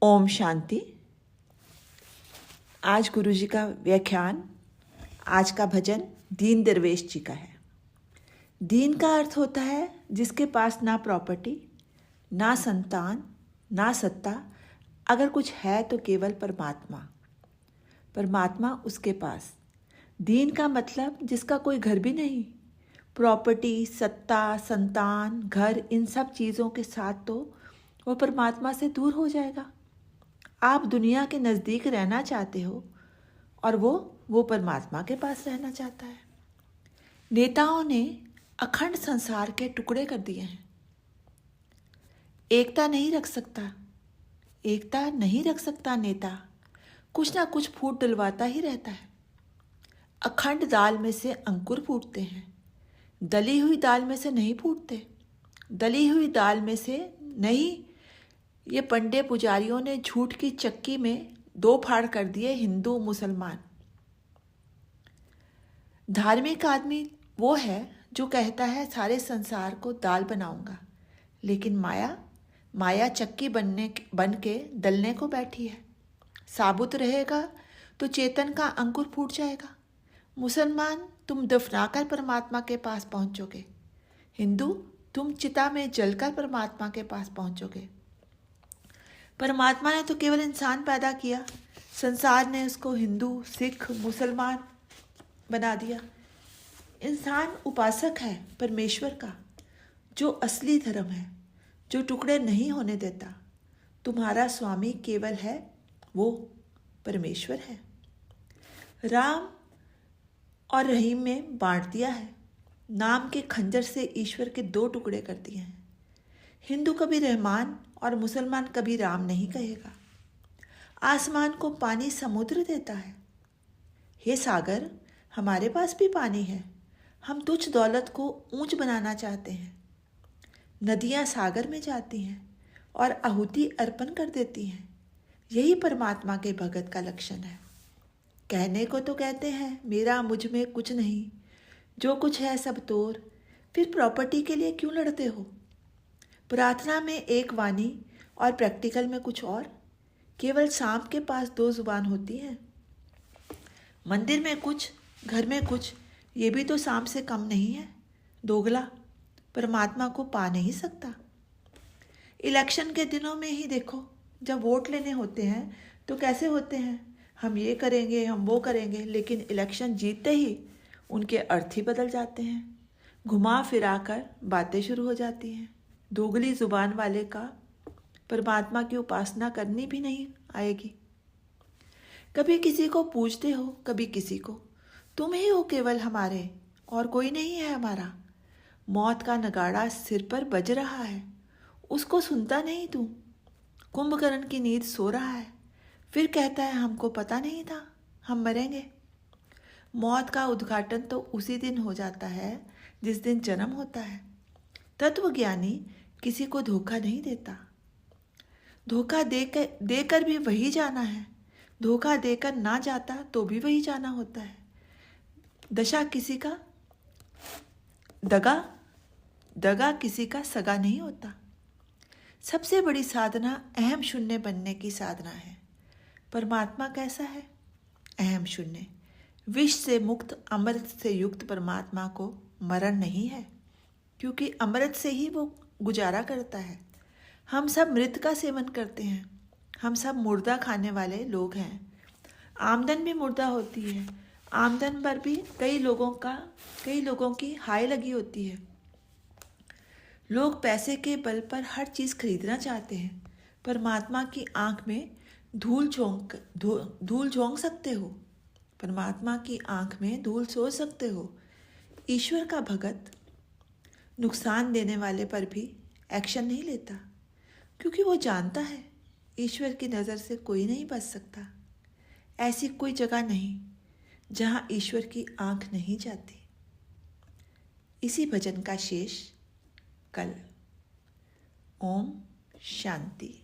ओम शांति। आज गुरु जी का व्याख्यान, आज का भजन दीन दरवेश जी का है। दीन का अर्थ होता है जिसके पास ना प्रॉपर्टी, ना संतान, ना सत्ता, अगर कुछ है तो केवल परमात्मा। परमात्मा उसके पास। दीन का मतलब जिसका कोई घर भी नहीं, प्रॉपर्टी, सत्ता, संतान, घर, इन सब चीज़ों के साथ तो वो परमात्मा से दूर हो जाएगा। आप दुनिया के नज़दीक रहना चाहते हो और वो परमात्मा के पास रहना चाहता है। नेताओं ने अखंड संसार के टुकड़े कर दिए हैं। एकता नहीं रख सकता नेता, कुछ ना कुछ फूट डलवाता ही रहता है। अखंड दाल में से अंकुर फूटते हैं, दली हुई दाल में से नहीं फूटते। दली हुई दाल में से नहीं। ये पंडे पुजारियों ने झूठ की चक्की में दो फाड़ कर दिए, हिंदू मुसलमान। धार्मिक आदमी वो है जो कहता है सारे संसार को दाल बनाऊंगा, लेकिन माया चक्की बन के दलने को बैठी है। साबुत रहेगा तो चेतन का अंकुर फूट जाएगा। मुसलमान, तुम दफनाकर परमात्मा के पास पहुंचोगे। हिंदू, तुम चिता में जलकर परमात्मा के पास पहुंचोगे। परमात्मा ने तो केवल इंसान पैदा किया, संसार ने उसको हिंदू, सिख, मुसलमान बना दिया। इंसान उपासक है परमेश्वर का, जो असली धर्म है, जो टुकड़े नहीं होने देता। तुम्हारा स्वामी केवल है, वो परमेश्वर है। राम और रहीम में बांट दिया है। नाम के खंजर से ईश्वर के दो टुकड़े कर दिए हैं। हिंदू कभी रहमान और मुसलमान कभी राम नहीं कहेगा। आसमान को पानी समुद्र देता है। हे सागर, हमारे पास भी पानी है। हम तुच्छ दौलत को ऊंच बनाना चाहते हैं। नदियां सागर में जाती हैं और आहुति अर्पण कर देती हैं। यही परमात्मा के भगत का लक्षण है। कहने को तो कहते हैं मेरा मुझ में कुछ नहीं, जो कुछ है सब तोर। फिर प्रॉपर्टी के लिए क्यों लड़ते हो? प्रार्थना में एक वाणी और प्रैक्टिकल में कुछ और। केवल सांप के पास दो जुबान होती है। मंदिर में कुछ, घर में कुछ, ये भी तो सांप से कम नहीं है। दोगला परमात्मा को पा नहीं सकता। इलेक्शन के दिनों में ही देखो, जब वोट लेने होते हैं तो कैसे होते हैं, हम ये करेंगे, हम वो करेंगे, लेकिन इलेक्शन जीतते ही उनके अर्थ ही बदल जाते हैं। घुमा फिरा कर बातें शुरू हो जाती हैं। दोगली जुबान वाले का परमात्मा की उपासना करनी भी नहीं आएगी। कभी किसी को पूजते हो, कभी किसी को। तुम ही हो केवल हमारे, और कोई नहीं है हमारा। मौत का नगाड़ा सिर पर बज रहा है, उसको सुनता नहीं तू। कुंभकर्ण की नींद सो रहा है, फिर कहता है हमको पता नहीं था हम मरेंगे। मौत का उद्घाटन तो उसी दिन हो जाता है जिस दिन जन्म होता है। तत्वज्ञानी किसी को धोखा नहीं देता। धोखा देकर भी वही जाना है, धोखा देकर ना जाता तो भी वही जाना होता है। दगा किसी का सगा नहीं होता। सबसे बड़ी साधना अहम शून्य बनने की साधना है। परमात्मा कैसा है? अहम शून्य। विष से मुक्त, अमृत से युक्त परमात्मा को मरण नहीं है, क्योंकि अमृत से ही वो गुजारा करता है। हम सब मृत का सेवन करते हैं। हम सब मुर्दा खाने वाले लोग हैं। आमदन भी मुर्दा होती है। आमदन पर भी कई लोगों की हाय लगी होती है। लोग पैसे के बल पर हर चीज़ खरीदना चाहते हैं। परमात्मा की आंख में धूल झोंक सकते हो। परमात्मा की आंख में धूल सोच सकते हो। ईश्वर का भगत नुकसान देने वाले पर भी एक्शन नहीं लेता, क्योंकि वो जानता है ईश्वर की नज़र से कोई नहीं बच सकता। ऐसी कोई जगह नहीं जहाँ ईश्वर की आंख नहीं जाती। इसी भजन का शेष कल। ओम शांति।